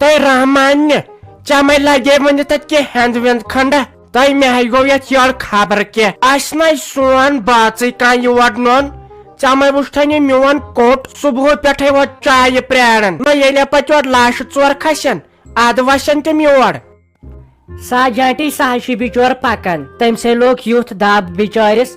तय रहमान चमे लगे वन तह हेंद वेंद खंडा तय मे गो ये खबर कह सोन बाच कह योर नोन चमे वुन मोन कोट सुबह पे वो चाय प्राण ये पे योर लाश 4 खसन अद वसन तम योर साजाटी सह बिचोर पकान तम से लोग युथ दब बिचारिस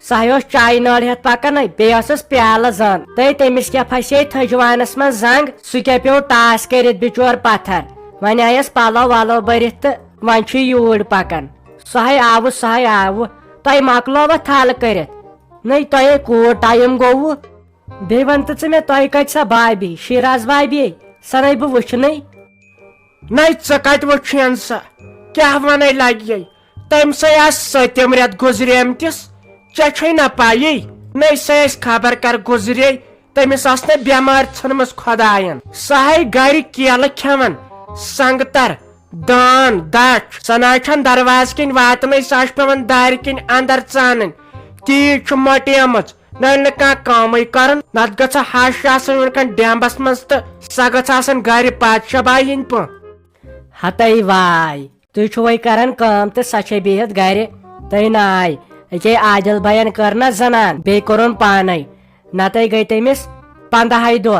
सह चाय नाल हेत पकान बेस प्याल जन तमिस क्या फसे थजवानस मं जंग सह क्या पे टास कर बिचोर पत्थर वन आयस पलो वलो भरित तो वन यूर पकान सह आव तह मकलोव थल कर नहीं तह कूट टाइम गो बे वन तो मे तह कत सा भाभी शिराज भाभी सा नहीं बह वुन नहीं कत वुन सा क्या वन लगे तम सतम रेत गुजरेमतिस चे ना पाई नहीं सह खबर कर गुजरे तमिस न बेमार षनम खुदायन सह गर केल खेवन संगतर दान दच सना दरवाज किन वातन सह पेवन दार किन अंदर चान तीज मटेम न कम कर नत ग हश डेम्बस मज तो सह ग गर पातशाही पे हतई वाय तुह वही करान कम तो सह बिहत गर तह नाय ये आदिल भयन कर ना जनान बे कोरन पाने नत गई तमिस 15 दह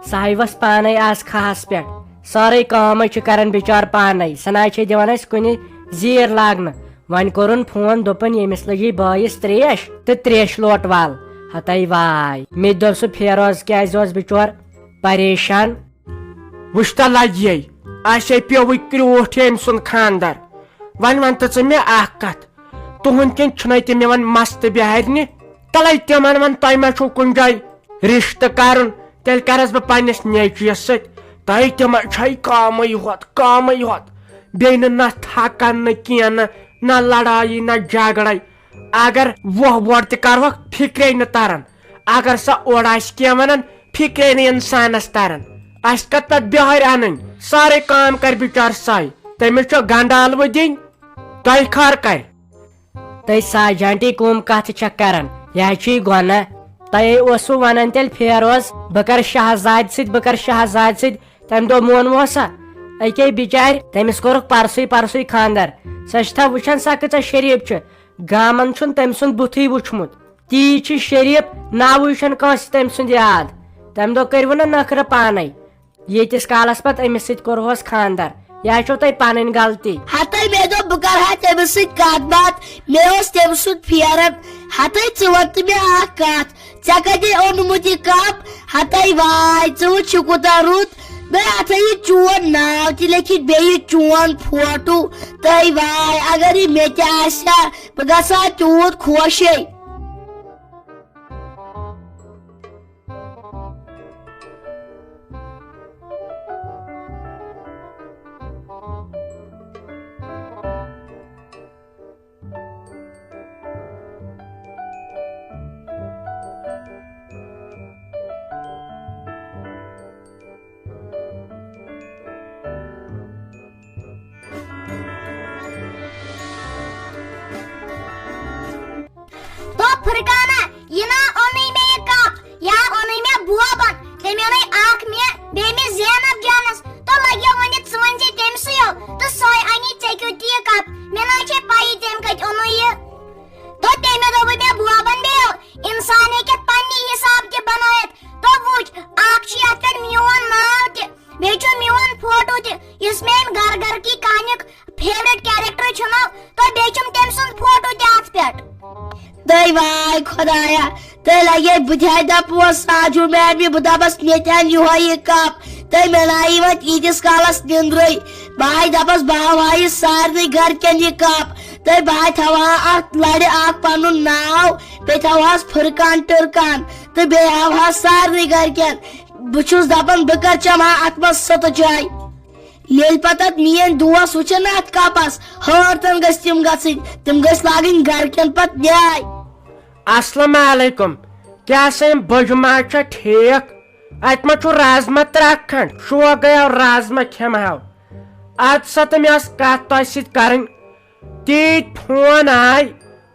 सह वस पाने आज खास पे सारे कम करान बिचार पाने सना दिवान कुन जीर लागन वन कोरन फोन दोपन यमिस लगी बाइस त्रेश तो त्रेश लोट वाल हतई वाय मे दोप सह फेरोज क्या बिचोर परेशान वुश्ता लगे आशे पे क्रूठ अम सुन खानदार वन तो मे कत तुहद किन ते मे वन मस्त बिहारने तल तम वन तह मा कुन जाय रिश्त कर तेल करस बह पन्निस नेचीस सह तम कम होत बे न थकान न कह न लड़ाई न झगड़े अगर वोह तह फिक्रे न तरन अगर सा ओर कह वन फिक्रे न इंसानस तरन अस कत पे बिहार अन सारे काम कर बिचार साई तमिस गंडालव दिन तह खर कर तह साजांटी कम कत करान यह गुना तह वन तेल फेरोज बह कर शहजाद सह तम दो मोनवो सा अके बिचार तमिस कोर परसुई खानदार सह वुचान सा कह शरीफ गामन तम सुंद बुथी वुचमुत तीज शरीफ नाव कस तम सुंद याद तम दो करव नखर पाने येतिस कालस पत अमिस सत कोरहोस खानदार यह तह पन गलती हतई मे दो बह कर तमिस कत बात मे तम सुंद फेरन हतई वन मे कत ऐ कत ओनमुत यह कप हतई वाय च कूता रुत मे अथ यह चोन नाव तह लिखित बे चोन फोटो तह वाय अगर यह मे बह गसा तूत खुश तो फुरकाना ये ना ओनी में ये कप या ओनी में बोबन ते में नहीं आंख में बे में ज़ैनब जानस तो लगे वने सुनजे तेम सुयो तो सोय अनि चेक्यो ती कप में ना छे पाई तेम कट ओनो ये तो ते में दो में बोबन दे इंसान के पन्नी हिसाब के बनायत तो वुच आंख छी अतर मियोन नाव ते बेचो मियोन फोटो ते इसमें घर घर की कहानी फेवरेट कैरेक्टर छनो तो बेचम तेम सुन फोटो ते आत पेट तह वाय खुदाया तह लगे बुझाई दपो साजू मैन भी बुदा बस नेतन यह कप तह मिलाई वत ईदिस कालस निंद्रे बाय दपस बावाई सारे घर कन यह कप तह बाय थवा लड़ पन नाव पे थवास फुरकान टुरकान तो बे हवा सारे घर कन बुछुस दपन बह कर चमा अत मज सत चाय ये पत मीन दोस वुचन अत कपस हरतन गम गम लागन घर कन पत न्याय अस्सलाम वालेकुम क्या सेम बजमा ठीक अत मा राजमा त्रखंड शो गया राजमा खेम अत सत मे कत तह सर तीत फोन आय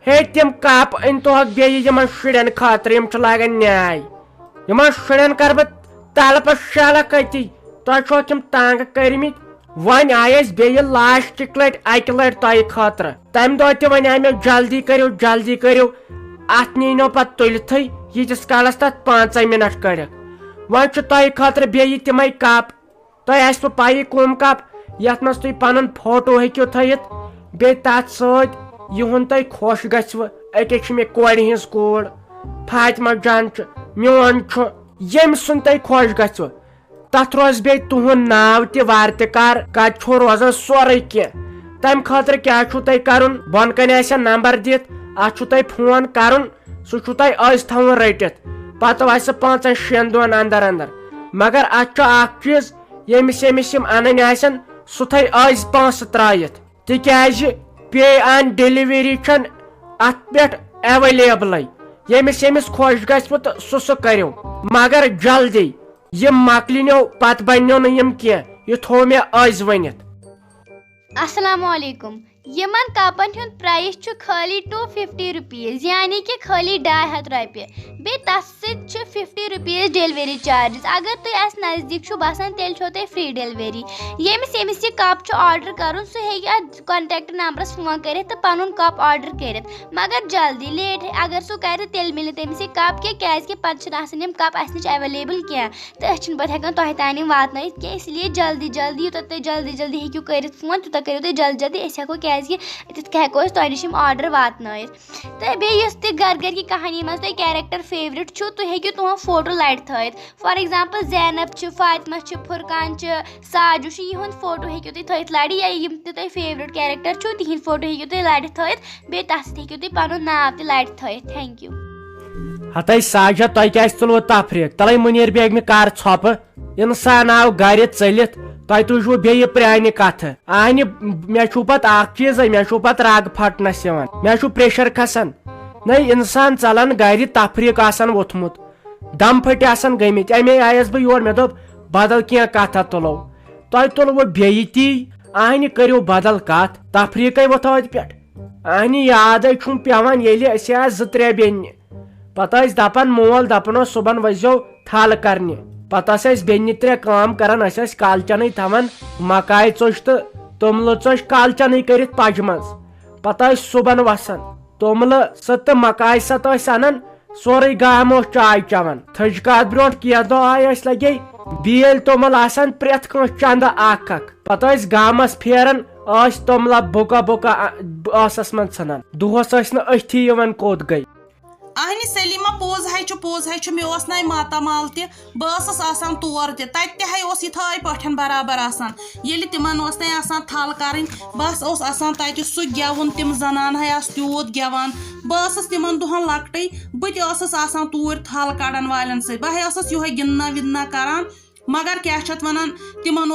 हे तम कप अन तो बेन शुरन खातर लागान न्याय शुरन कर बह तल पे शल कति तुम तम तंग कर्मित वन आये बे लास्ट लट अक लट तय खतर तम दो वन आये जल्दी करो अत नीनो पे तुलथ यीतिस कालस तथ 5 मिनट कर वन तय खतर बे तम कप तह पाई कम कप यथ मज तुम पन फोटो हेक्यो थत बे तथ सहुन तह खुश गव अक मे कोर हज कोड़ फातिमा जान मोन यम सुन तह खुश गव तथ रोज बे तुहन नाव तवारतिकार कत छो रोजान सोरे कह तम खतर क्या तह कर बन कन नंबर दित अत तह फोन कर सह तह अज थवन रटित पत 5-6 दोन अंदर अंदर मगर अत चीज यमिस यमिस अन सह थी अज पोंस त्रयित तिज पे ऑन डिलीवरी अत पे एवेलेबल यमिस यमिस खुश गो तो सह करो मगर जल्दी यम मकलिनो पत बनो नम कह यह थो मे अज वनित अस्सलामुअलैकुम यमन कपन हुंद प्राइस खाली 250 रुपीज यानी कि खाली 250 रुपये बे तस 50 रुपीज डिलीवरी चार्जेस अगर तुम अस नजदीक बसान तेल छो तुम फ्री डिलीवरी यमिस यमिस यह कप ऑर्डर कर सह हे कॉन्टेक्ट नंबरस फोन कर तो पन कप ऑर्डर कर मगर जल्दी लेट अगर सह कर तेल मिल तमिस यह कप क्या पे कप अस नश एवेलेबल कह तो पे हेकान तह तान वात इसलिए जल्दी जल्दी यूत तुम जल्दी जल्दी हेक्यू कर फोन तूत करो तुम जल्दी जल्दी अस हेको क्या हेको तह नश ऑर्डर वात तो बे घर घर की कहानी मज तुम कैरेक्टर फेवरेट छो तुम हेक्यू तुम फोटो लट थत फॉर एग्जाम्पल जैनब फातिमा फुरकान साजू यहद फोटो हेक्यू तुम थत लड़ या यम तुम फेवरेट कैरेक्टर छो तिहद फोटो हेक्यू तुम लड़ थत बे तस हेक्यू तुम पन नाव तह लड़ थत थैंक यू हत साजा तह क्या तुलो तफरीक तले मुनीर बेग में कर छप इंसान आव गर चलित तह तुजु बे प्रान कथ आहन मे पे चीज मे पे रग फटनस मे प्रेशर खसान न इंसान चलान गर तफरीक वोथमुत दम फट गमित अमे आयस बह योर मे दोप बदल क्या कथा तुलो तह तुलव बे ती आहन करो बदल कथ तफरीक वोथ पे आहन याद पेवान ये 2-3 बेन पत दपान मोल दपान सुबह वजो थल करने पत बेन 3 काम करान कालचन थवान मकाई चोश तो तोमल चोश कालचन कर पज मज पत सुबह वसान तोमल सत मकाई सत अनान सोरे गाम चाय चवान थज कत ब्रो क्या दो आय लगे बेल तोमल आसान प्रेथ चंद अख पत गामस फेरन तोमल बुका बुका मन सान दोहस अथी कोत गई आहन सलीमा पोज है मे ना मातामाल तसान तौर तह यै पे बराबर ये तिमन ना थल कर बस तत सह गेवन तिम जनान तूत गेवान बस तिमन दुहन लकटे बस तूर थल कड़न वालन सह यो गिंदना विंदना करान मगर क्या वन तिमन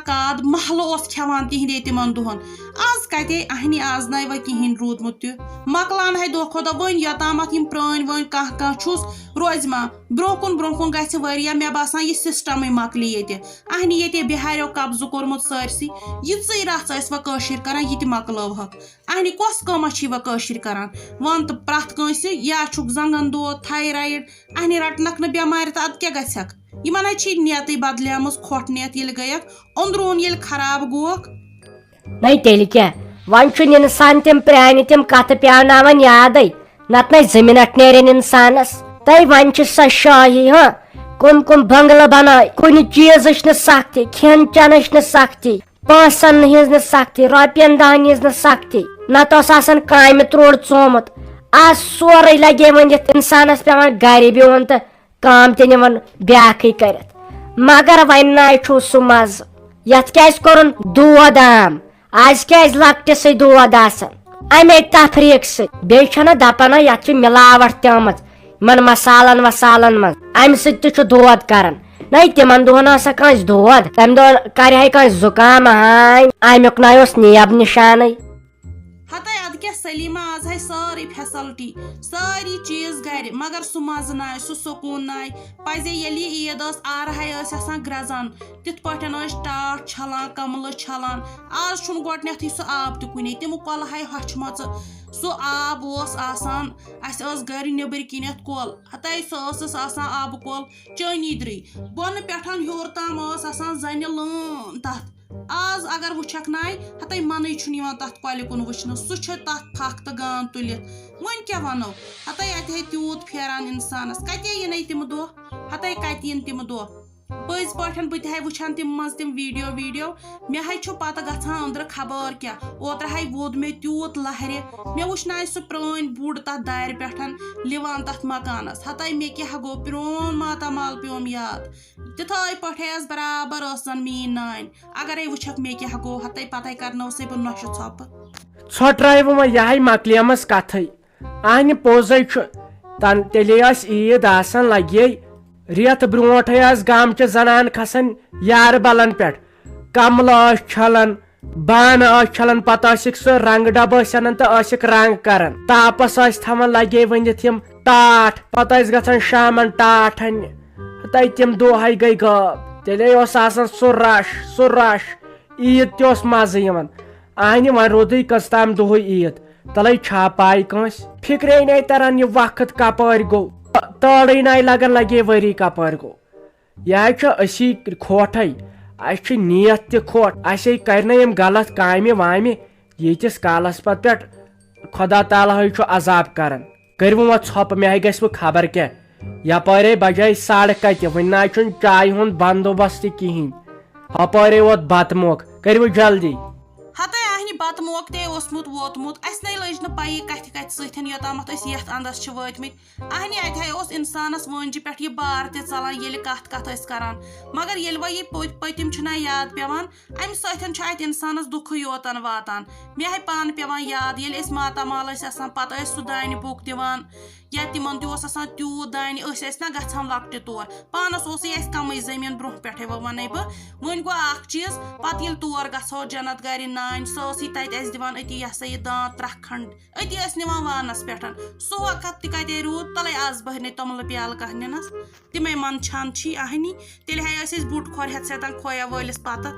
काद महल खेवान तिहदे तिमन दुहन आज कते आहन आज ना व कहें रूदमुत मकलान है दो खो दो वन योताम प्रान वन कह छुस रोज मा ब्रो कुन गया मे बसान यह सिस्टम मकली ये आहन ये बिहारो कब्जु कोर्मुत सरसी यी रथ वशर कर यह मकलवहक आहन कस कमा व कर वन तो प्रथ कंस या जंगन दो थायराइड आहन रटनक बेमार तो अद क्या गक यमन नेत बदलियाम खोट नेत ये गयक अंदरून ये खराब गोक नहीं तेल क्या वन इंसान तम प्रान तम कथ पेवन याद नत न 2 मिनट नेरन इंसानस तय वन सह शाही हाँ कुम बंगला बना कुन चीज सख्ती खेन चन सख्ती पांसन हज सख्ती रुपयन 10 हज सख्ती नत काम त्रोड़ चोमुत आज सोरे लगे वन इंसानस पेवन गर बिहन तो काम तवन ब्याखी कर मगर वन ना सह मज यथ क्या कोर दोद आम आज क्या लकटिस दोद अमे तफरीक से दपान ये मिलावट तम मन मसालन वसालन मज अम दोद कर नहीं तिमन दोहन कह दोद तम दह कर जुकाम हान अमुक ना नेब निशान हत اَدٕ کیٛاہ سلیٖما آز ہاے سٲرٕے فیسلٹی سٲری چیٖز گرِ مگر سُہ مزٕ ناے سُہ سکوٗن ناے پزے ییٚلہِ یہِ عیٖد ٲس آرہاے ٲسۍ آسان گرٛزان تِتھ پٲٹھۍ ٲسۍ ٹاٹھ چھلان کملہٕ چھلان آز چھُنہٕ گۄڈٕنٮ۪تھٕے سُہ آب تہِ کُنے تِمہٕ کۄلہٕ ہاے ہوٚچھمژٕ سُہ آب اوس آسان اَسہِ ٲس گرِ نیٚبٕرۍ کِنٮ۪تھ کۄل ہتاے سۄ ٲسٕس آسان آبہٕ کۄل چٲنی درٕے بۄنہٕ پٮ۪ٹھ ہیوٚر تام ٲس آسان زنہِ لٲن تتھ آز اگر وٕچھکھ ناے ہتاے منٕے چھُنہٕ یِوان تتھ کۄلہِ کُن وٕچھنہٕ سُہ چھُ تتھ پھکھ تہٕ گانٛد تُلِتھ وۄنۍ کیٛاہ ونو ہتاے اتہِ ہے تیوٗت پھیران انسانس کتے یِنَے تِم دۄہ ہتاے کتہِ یِن تِم دۄہ پٔزۍ پٲٹھۍ بہٕ تہِ ہاے وٕچھان تِم منٛز تِم ویٖڈیو مےٚ ہاے چھُ پتہٕ گژھان أنٛدرٕ خبر کیٛاہ اوترٕ ہاے ووٚد مےٚ تیوٗت لہرِ مےٚ وٕچھناے سُہ پرٛٲنۍ بُڈ تتھ دارِ پٮ۪ٹھ لِوان تتھ مکانس ہتاے مےٚ کیٛاہ گوٚو پرٛون ماتامال پیوم یاد تِتھٲے پٲٹھۍ ٲس برابر ٲس زن میٛٲنۍ نانۍ اگرے وٕچھکھ مےٚ کیٛاہ گوٚو ہتاے پتہٕ کرنوسے بہٕ نۄشہِ ژھۄپہٕ ژھۄٹرٲیوٕ وۄنۍ یہے مکلیمٕژ کتھٕے اہنہِ پوٚزے چھُ تیٚلے ٲس عیٖد آسان لگے رٮ۪تھ برونٹھے ٲس گامچہِ زنانہٕ کھسان یارٕ بلن پٮ۪ٹھ کملہٕ ٲسۍ چھلان بانہٕ ٲسۍ چھلان پتہٕ ٲسِکھ سُہ رنگہٕ ڈبہٕ ٲسۍ انان تہٕ ٲسِکھ رنگ کران تاپس ٲسۍ تھاوان لگے ؤنِتھ یِم ٹاٹھ پتہٕ ٲسۍ گژھان شامن ٹاٹھ اننہِ تہٕ تِم دۄہے گٔے غٲب تیٚلے اوس آسان سُہ رش عیٖد تہِ اوس مزٕ یِوان اہنہِ وۄنۍ روٗدٕے کٔژ تام دۄہٕے عیٖد تلے چھا پاے کٲنٛسہِ فکرے ناے تران یہِ وقت کپٲرۍ گوٚو تٲرٕے ناے لگان لگے ؤری کپٲرۍ گوٚو یہِ چھُ أسی کھوٹھے اسہِ چھِ نیت تہِ کھوٹ اسے کرِ نہٕ یِم غلط کامہِ وامہِ ییٖتِس کالس پٮ۪ٹھ خۄدا تعالیٰ چھُ عذاب کران کٔرِو وۄنۍ ژھۄپہٕ مےٚ گژھِ وۄنۍ خبر کیٛاہ یپٲرے بجے کَتہِ وۄنۍ نہ چھُنہٕ چایہِ ہُنٛد بندوبست تہِ کِہینۍ ہپٲرے ووت بتہٕ موقعہٕ کٔرِو جلدی ہتاے اہنہِ بتہٕ موقعہٕ تے اوسمُت ووتمُت اسہِ نَے لٔج نہٕ پیی کتھِ سۭتۍ یوٚتامتھ أسۍ یتھ انٛدس چھِ وٲتمٕتۍ اہنہِ اتہِ ہاے اوس انسانس وٲنجہِ پٮ۪ٹھ یہِ بار تہِ ژلان ییٚلہِ کتھ ٲسۍ کران مگر ییٚلہِ وۄنۍ یہِ پٔتِم چھُنا یاد پیوان امہِ سۭتۍ چھُ اتہِ انسانس دُکھٕے یوتن واتان مےٚ ہاے پانہٕ پیوان یاد ییٚلہِ أسۍ ماتامال ٲسۍ آسان پتہٕ ٲسۍ سُہ دانہِ بوٚک دِوان یا تِمن تہِ اوس آسان تیوٗت دانہِ أسۍ ٲسۍ نا گژھان لۄکٹہِ تور پانس اوسُے اسہِ کمٕے زٔمیٖن برونٛہہ پٮ۪ٹھے ونے بہٕ وۄنۍ گوٚو اکھ چیٖز پتہٕ ییٚلہِ تور گژھو جنت گارِ نانۍ سۄ ٲسٕے تتہِ اسہِ دِوان أتی یہِ ہسا یہِ دانٛد 3 کھنٛڈ أتی ٲسۍ نِوان وانس پٮ۪ٹھ سُہ وقت تہِ کتے روٗد تلے آز بہرنے توٚملہٕ پیالہٕ کانٛہہ نِنس تِمے منٛدچھان چھی اہنی تیٚلہِ ہاے ٲسۍ أسۍ بُٹ کھۄر ہٮ۪تھ سٮ۪تن کھویا وٲلِس پتہٕ